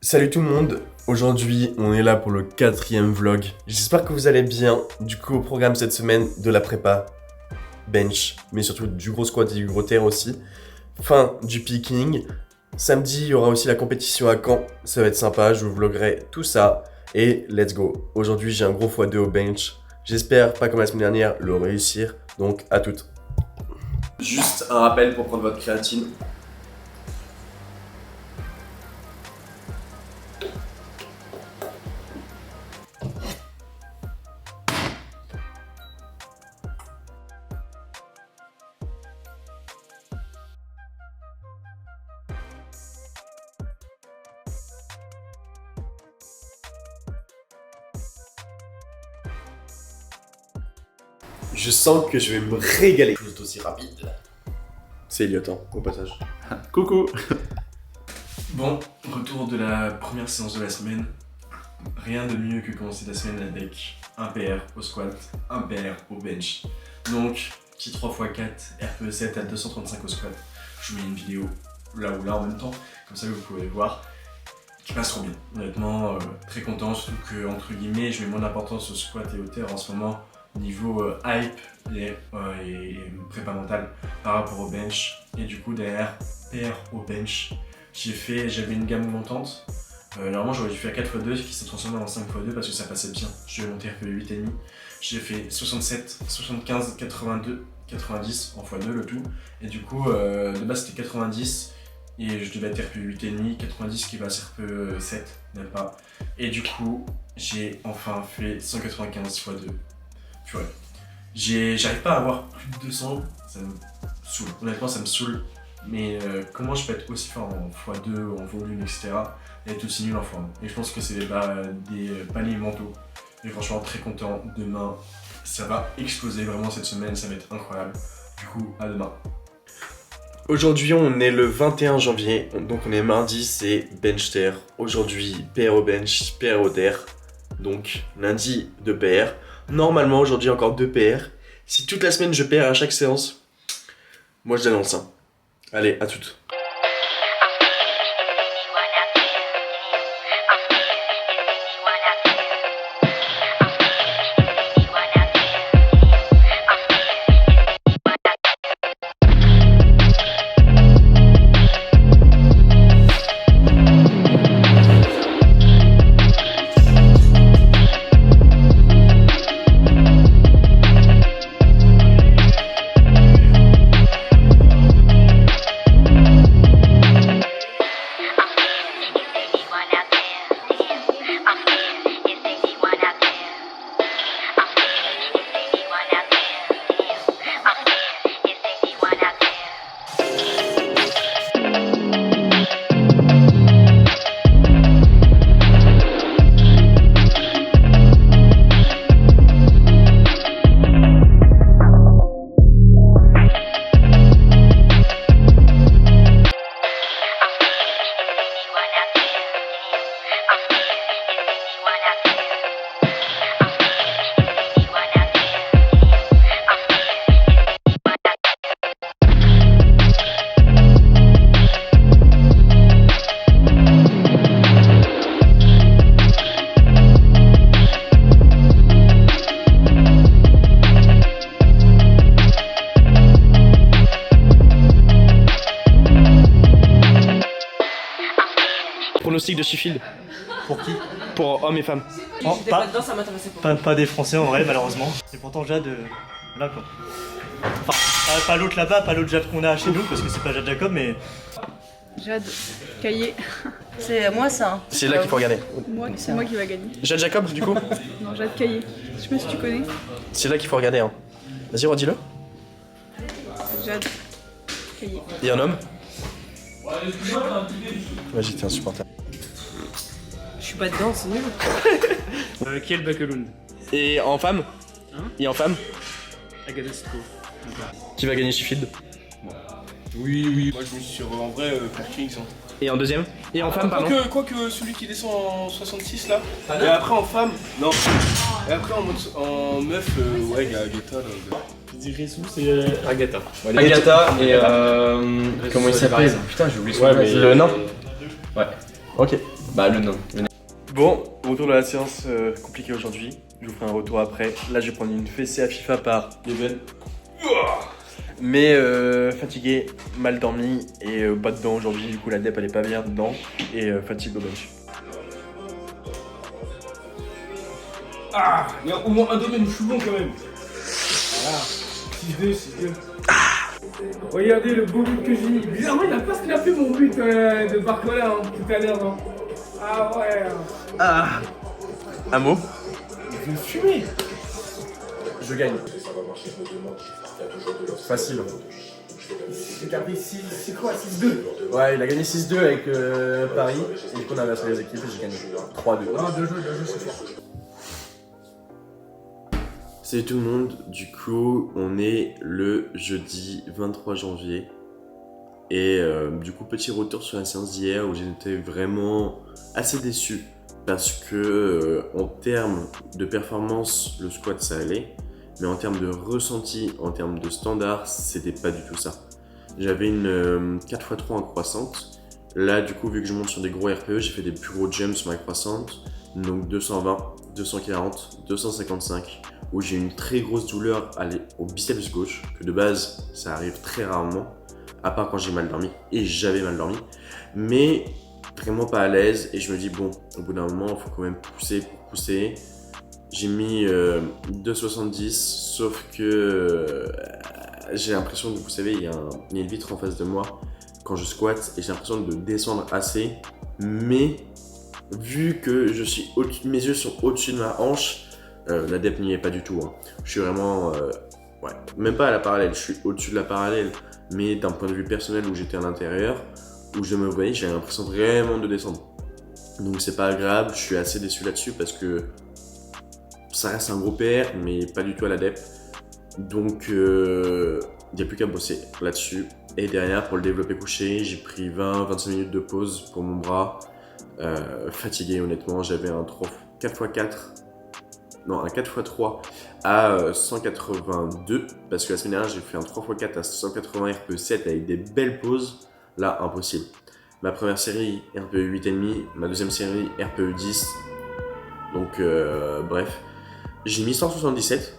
Salut tout le monde, aujourd'hui on est là pour le 4e vlog. J'espère que vous allez bien. Du coup au programme cette semaine de la prépa, bench, mais surtout du gros squat et du gros terre aussi. Fin du picking. Samedi il y aura aussi la compétition à Caen, ça va être sympa, je vous vloguerai tout ça. Et let's go. Aujourd'hui j'ai un gros x2 au bench. J'espère, pas comme la semaine dernière, le réussir. Donc à toutes. Juste un rappel pour prendre votre créatine. Je sens que je vais me régaler. Juste aussi rapide. C'est Elliot, hein, au passage. Coucou. Bon, retour de la première séance de la semaine. Rien de mieux que commencer la semaine avec un PR au squat, un PR au bench. Donc, petit 3x4 RPE7 à 235 au squat. Je vous mets une vidéo là ou là en même temps, comme ça vous pouvez voir. Qui passe trop bien. Honnêtement, très content, surtout que, entre guillemets, je mets moins d'importance au squat et au terre en ce moment. Niveau hype et prépa mentale par rapport au bench. Et du coup derrière PR au bench, j'avais une gamme montante. Normalement j'aurais dû faire 4x2 qui s'est transformé en 5x2 parce que ça passait bien. Je vais monter RPE 8,5. J'ai fait 67, 75, 82, 90 en x2 le tout. Et du coup de base c'était 90 et je devais être RPE 8,5, 90 qui passe RPE 7, même pas. Et du coup j'ai enfin fait 195 x2. Ouais. J'arrive pas à avoir plus de 200, ça me saoule. Honnêtement, ça me saoule. Mais comment je peux être aussi fort en x2, en volume, etc. et être aussi nul en forme. Et je pense que c'est des paliers mentaux. Et franchement, très content. Demain, ça va exploser vraiment cette semaine, ça va être incroyable. Du coup, à demain. Aujourd'hui on est le 21 janvier, donc on est mardi, c'est bench terre. Aujourd'hui PR au bench, PR au terre. Donc lundi de PR. Normalement aujourd'hui encore 2 PR. Si toute la semaine je PR à chaque séance, moi je l'annonce. Hein. Allez, à toutes. Pronostic de Sheffield. Pour qui? Pour hommes et femmes. Oh, pas dedans, ça m'intéressait pas. pas des Français en vrai, malheureusement. Et pourtant Jade, là quoi. Enfin, pas l'autre là-bas, pas l'autre Jade qu'on a chez nous, parce que c'est pas Jade Jacob, mais... Jade, Caillé. C'est moi ça. Hein. C'est là qu'il faut regarder. C'est moi qui va gagner. Jade Jacob du coup. Non, Jade Caillé. Je sais pas si tu connais. C'est là qu'il faut regarder. Hein. Vas-y redis-le. Jade Caillé. Et un homme. Vas-y t'es insupportable. Je suis pas dedans, c'est nul. Kiel Bakelund. Et en femme Hein? Et en femme Agatha Sitko. Qui va gagner Sheffield? Oui, moi je me suis sur en vrai Perkins. Hein. Et en deuxième? Et en femme pardon? Quoique celui qui descend en 66 là. Et après en femme, non. Et après en meuf, ouais, il y a Agatha là. Je dirais sous, c'est Agatha. Agatha et comment il s'appelle? Putain, j'ai oublié son nom. Le nain. Ouais. Ok. Bah le nain. Bon, retour de la séance compliquée aujourd'hui. Je vous ferai un retour après. Là, je vais prendre une fessée à FIFA par Leven. Mais fatigué, mal dormi et pas dedans aujourd'hui. Du coup, la dep elle est pas bien dedans et fatigue au bench. Ah, il y a au moins un domaine où je suis bon quand même. Voilà. 6-2, 6-2. Regardez le beau but que j'ai mis. Bizarrement, il a pas scrappé mon but de Barcola tout à l'heure. Ah ouais. Ah, un mot. Je vais fumer. Je gagne. Facile. J'ai gardé 6, c'est quoi 6-2. Ouais, il a gagné 6-2 avec Paris. Et du coup, on a inversé les équipes et j'ai gagné 3-2. Ah, bien joué ce soir. Salut tout le monde, du coup on est le jeudi 23 janvier et du coup petit retour sur la séance d'hier où j'étais vraiment assez déçu parce que en termes de performance le squat ça allait mais en termes de ressenti, en termes de standard c'était pas du tout ça. J'avais une 4x3 en croissante, là du coup vu que je monte sur des gros RPE j'ai fait des plus gros jumps sur ma croissante, donc 220, 240, 255 où j'ai une très grosse douleur au biceps gauche, que de base ça arrive très rarement, à part quand j'ai mal dormi, et j'avais mal dormi, mais vraiment pas à l'aise, et je me dis bon, au bout d'un moment il faut quand même pousser pour pousser. J'ai mis 2,70, sauf que j'ai l'impression que vous savez, il y a une vitre en face de moi quand je squatte, et j'ai l'impression de descendre assez, mais vu que mes yeux sont au-dessus de ma hanche, la dep n'y est pas du tout. Hein. Je suis vraiment, ouais, même pas à la parallèle, je suis au-dessus de la parallèle, mais d'un point de vue personnel où j'étais à l'intérieur, où je me voyais, j'avais l'impression vraiment de descendre. Donc c'est pas agréable, je suis assez déçu là-dessus parce que ça reste un gros PR, mais pas du tout à la dep. Donc il n'y a plus qu'à bosser là-dessus. Et derrière, pour le développé couché, j'ai pris 20-25 minutes de pause pour mon bras. Fatigué honnêtement, j'avais un 4x4. Non, un 4x3 à 182 parce que la semaine dernière j'ai fait un 3x4 à 180 RPE7 avec des belles pauses. Là, impossible. Ma première série RPE 8,5, ma deuxième série RPE 10. Donc, bref. J'ai mis 177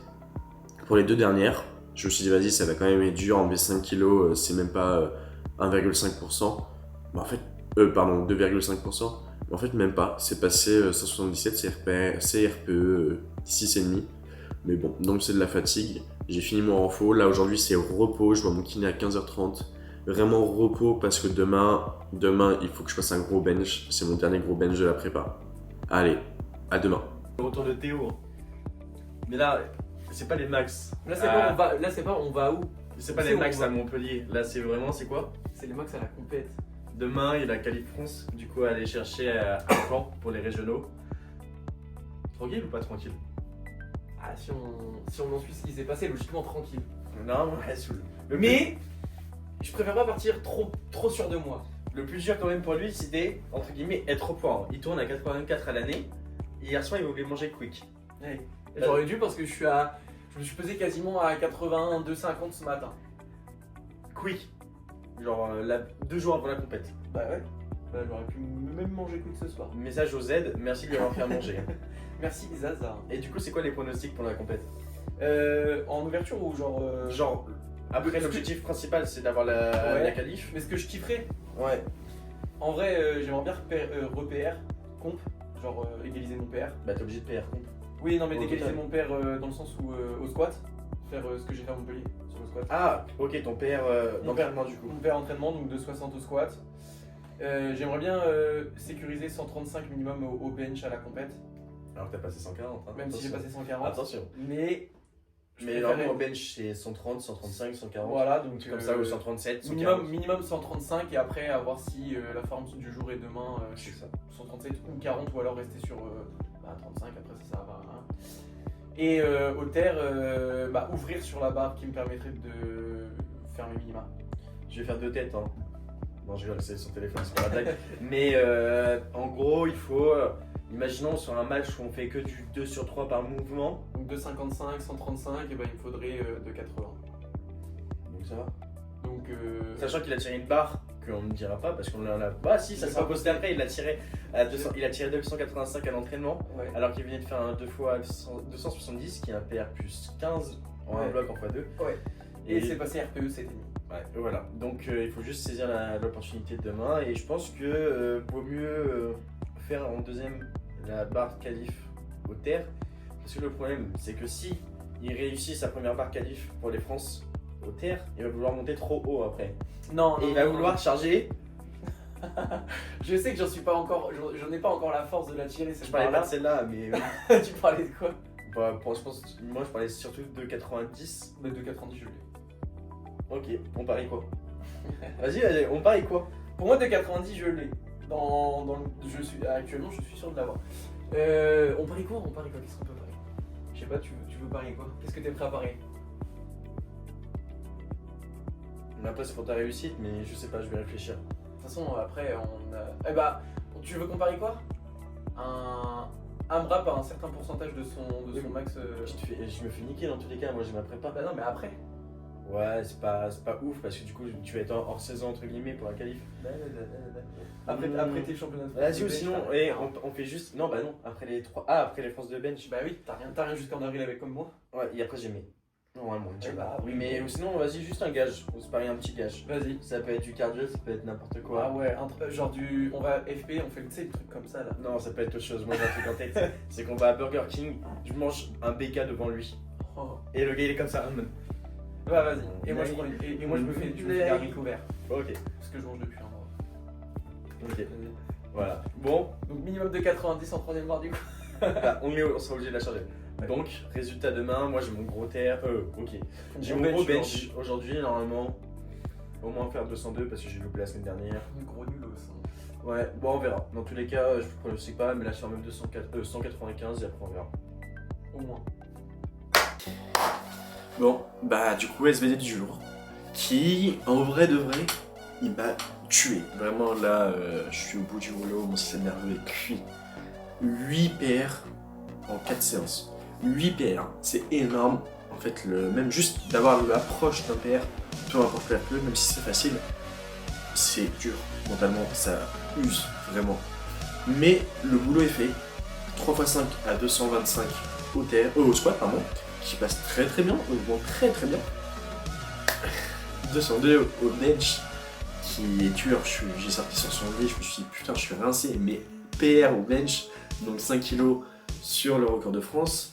pour les deux dernières. Je me suis dit, vas-y, ça va quand même être dur. Enlever 5 kg, c'est même pas 1,5%. Bah, en fait, pardon, 2,5%. En fait, même pas. C'est passé 177, c'est RPE 6,5. Mais bon, donc c'est de la fatigue. J'ai fini mon renfo. Là, aujourd'hui, c'est repos. Je vois mon kiné à 15h30. Vraiment repos parce que demain, il faut que je fasse un gros bench. C'est mon dernier gros bench de la prépa. Allez, à demain. Le retour de Théo. Mais là, c'est pas les max. Là c'est pas on va. Là c'est pas on va où. C'est pas C'est les où max on va. à Montpellier. Là, c'est vraiment, c'est quoi? C'est les max à la compète. Demain, il y a la Qualif France. Du coup, aller chercher un plan pour les régionaux. Tranquille ou pas tranquille? Ah si on en suit ce qui s'est passé, logiquement tranquille. Non, ouais, saoul. Mais je préfère pas partir trop sûr de moi. Le plus dur quand même pour lui, c'était, entre guillemets, être au point. Il tourne à 84 à l'année. Hier soir, il voulait manger quick. Ouais. J'aurais dû parce que je me suis pesé quasiment à 82,50 ce matin. Quick. Genre 2 jours avant la compète. Bah ouais. Bah, j'aurais pu même manger quick ce soir. Message au Z, merci de lui avoir fait à manger. Merci Zaza. Et du coup, c'est quoi les pronostics pour la compète? En ouverture ou genre Genre, après, l'objectif principal, c'est d'avoir la qualif. Mais ce que je kifferais, Ouais. en vrai, j'aimerais bien repère, comp, genre égaliser mon PR. Bah, t'es obligé de PR comp. Oui, non, mais Au d'égaliser total. mon PR dans le sens où au squat, faire ce que j'ai fait à Montpellier sur le squat. Ah, ok, ton PR d'entraînement du coup. Mon PR entraînement, donc de 60 au squat. J'aimerais bien sécuriser 135 minimum au bench à la compète, Alors que t'as passé 140. Hein. même si j'ai Attention. passé 140. Attention. Mais je Mais préférais- normalement, au bench, c'est 130, 135, 140. voilà, donc Comme ça, ou 137, 140. minimum 135 et après à voir si la forme du jour et demain C'est ça. 137 ou 40 ou alors rester sur 35, après ça va. Hein. Et au terre, ouvrir sur la barre qui me permettrait de faire mes minima. Je vais faire 2 têtes. Hein. Non, je rigole, c'est son téléphone, c'est pas la blague. Mais en gros, il faut. Imaginons sur un match où on fait que du 2 sur 3 par mouvement. Donc de 55, 135, et ben il me faudrait de 80. Donc ça va. Donc Sachant qu'il a tiré une barre qu'on ne dira pas parce qu'on l'a. Bah si, ça s'est posté après. Il a tiré 285 à l'entraînement, Ouais. alors qu'il venait de faire un 2 fois 270 qui est un PR plus 15 en un Ouais. bloc en x2. Ouais. Et c'est passé RPE, c'était mis. Ouais, voilà. Donc il faut juste saisir l'opportunité de demain et je pense que vaut mieux faire en deuxième la barre qualif au terre parce que le problème c'est que si il réussit sa première barre qualif pour les France au terre, il va vouloir monter trop haut après. Non, Et il va vouloir charger. Je sais que j'en ai pas encore la force de la tirer, Je cette parlais pas barre-là. de celle-là, mais Tu parlais de quoi? bah, moi je parlais surtout de 90. De 2,90 je l'ai. Ok, on parie quoi? Vas-y, on parie quoi? Pour moi, 2,90 je l'ai. Actuellement, je suis sûr de l'avoir. On parie quoi? Qu'est-ce qu'on peut parier? Je sais pas, tu veux parier quoi? Qu'est-ce que t'es prêt à parier? Après c'est pour ta réussite, mais je sais pas, je vais réfléchir. De toute façon, après, on a. Eh bah, tu veux qu'on parie quoi? Un bras par un certain pourcentage de son max. Je me fais niquer dans tous les cas, moi j'ai ma prépa. Bah non, mais après. Ouais, c'est pas ouf parce que du coup tu vas être hors saison entre guillemets pour la qualif. Après tes championnats de France. Vas-y, ou sinon, on fait juste. Non, bah non, après les 3. Ah, après les France de bench. Bah oui, t'as rien jusqu'en avril avec comme moi. Ouais, et après j'ai mis. Normalement, Eh bah, oui, mais sinon, vas-y, juste un gage. On se parie un petit gage. Vas-y. Ça peut être du cardio, ça peut être n'importe quoi. Ah ouais, genre on va FP, on fait tu sais, le truc comme ça là. Non, ça peut être autre chose. Moi j'ai un truc en tête. C'est qu'on va à Burger King, je mange un BK devant lui. Oh. Et le gars il est comme ça. Bah vas-y. Et moi je me fais des haricots verts. Ok, Ce que je mange depuis un mois. ok. Voilà. Bon, Donc minimum de 90 en troisième barre du coup. bah, on sera obligé de la charger. Ouais. Donc, résultat demain, moi j'ai mon gros terre. Ok. J'ai mon gros bench aujourd'hui, normalement. Au moins faire 202 parce que j'ai loupé la semaine dernière. Gros nulos. Ouais, bon, on verra. Dans tous les cas, je ne sais pas, mais là je fais même 195 et après on verra. Au moins. Bon, bah du coup, SVD du jour, qui, en vrai de vrai, il m'a tué. Vraiment là, je suis au bout du rouleau, mon système nerveux est cuit. 8 PR en 4 séances. 8 PR, c'est énorme. En fait, même juste d'avoir l'approche d'un PR, peu importe le RPE, même si c'est facile, c'est dur. Mentalement, ça use vraiment. Mais le boulot est fait. 3x5 à 225 au squat, pardon, qui passe très très bien, très très bien. 202 au bench, qui est dur. J'ai sorti 170, je me suis dit putain, je suis rincé, mais PR au bench, donc 5 kg sur le record de France.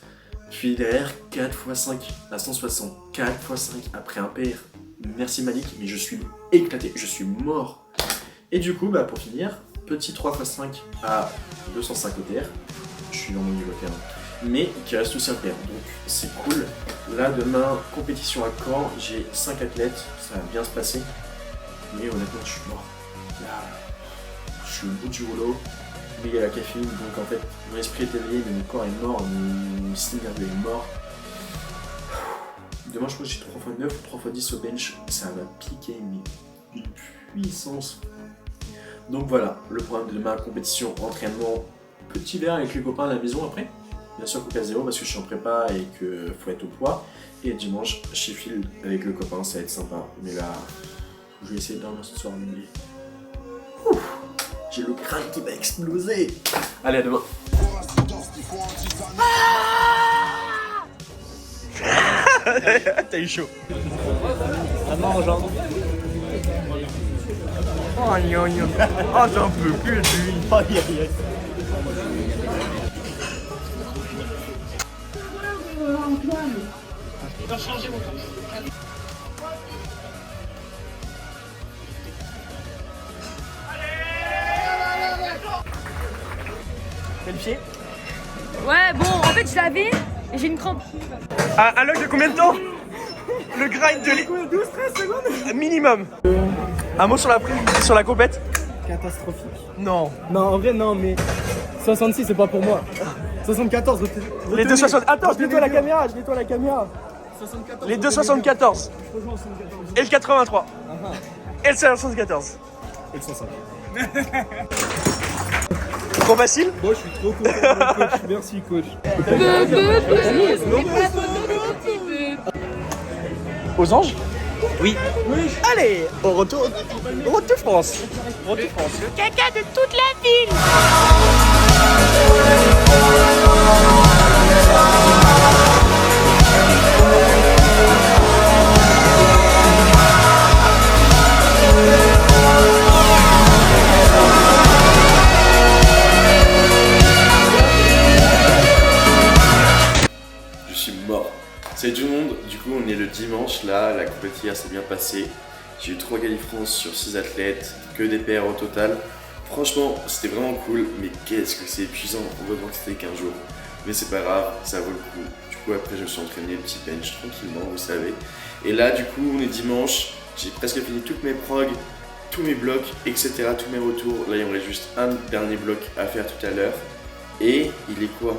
Puis derrière 4x5 à 160, 4x5 après un PR. Merci Malik, mais je suis éclaté, je suis mort. Et du coup, bah, pour finir, petit 3x5 à 205 OTR. Je suis dans mon niveau terrain. Mais qui reste aussi un PR, donc c'est cool. Là, demain, compétition à Caen, j'ai 5 athlètes, ça va bien se passer. Mais honnêtement, je suis mort. Là, je suis au bout du rouleau, mais il y a la caféine, donc en fait, mon esprit est éveillé, mais mon corps est mort, mon système nerveux est mort. Demain, je crois que j'ai 3x9 ou 3x10 au bench, ça va piquer, mais une puissance. Donc voilà, le programme de demain, compétition, entraînement, petit verre avec les copains à la maison après. Bien sûr Coca Zéro parce que je suis en prépa et que faut être au poids. Et dimanche, Sheffield avec le copain, ça va être sympa. Mais là, je vais essayer de dormir ce soir. Mais... j'ai le crâne qui va exploser. Allez, à demain. T'as eu chaud. Oh, j'en peux plus, lui. Aïe, aïe, aïe. Qualifié? Ouais, bon, en fait, je l'avais et j'ai une crampe. Un log de combien de temps? Le grind de 12-13 secondes minimum. Un mot sur la compète? Catastrophique. Non. Non, en vrai, non, mais 66, c'est pas pour moi. 74, Les 2,60. Attends, je nettoie la caméra, 74. Les 2,74. Je rejoins 74. Et le 83. Et le 74. Et le 105. Trop facile? Moi, je suis trop content, coach. Merci, coach. Aux anges? Oui. Allez, on retourne. Road to France. Road to France. Le caca de toute la ville. Je suis mort. Salut tout le monde, du coup on est le dimanche là, la compétition hier s'est bien passée. J'ai eu 3 qualifs France sur 6 athlètes, que des PR au total. Franchement c'était vraiment cool, mais qu'est-ce que c'est épuisant, heureusement que c'était qu'un jour. Mais c'est pas grave, ça vaut le coup. Du coup après je me suis entraîné petit bench tranquillement, vous savez. Et là du coup on est dimanche, j'ai presque fini toutes mes progs, tous mes blocs, etc. Tous mes retours. Là il y aurait juste un dernier bloc à faire tout à l'heure. Et il est quoi?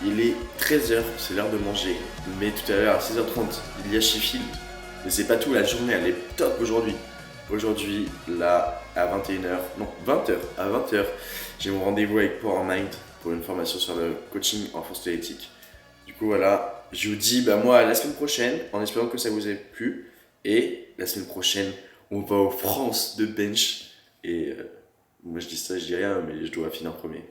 Il est 13h, c'est l'heure de manger. Mais tout à l'heure à 6h30, il y a Sheffield. Mais c'est pas tout, la journée elle est top aujourd'hui. Aujourd'hui, là, à 21h, non, 20h, à 20h, j'ai mon rendez-vous avec Power Mind pour une formation sur le coaching en force athlétique. Du coup, voilà, je vous dis, moi, la semaine prochaine, en espérant que ça vous ait plu. Et la semaine prochaine, on va aux France de bench. Et moi, je dis ça, je dis rien, mais je dois finir premier.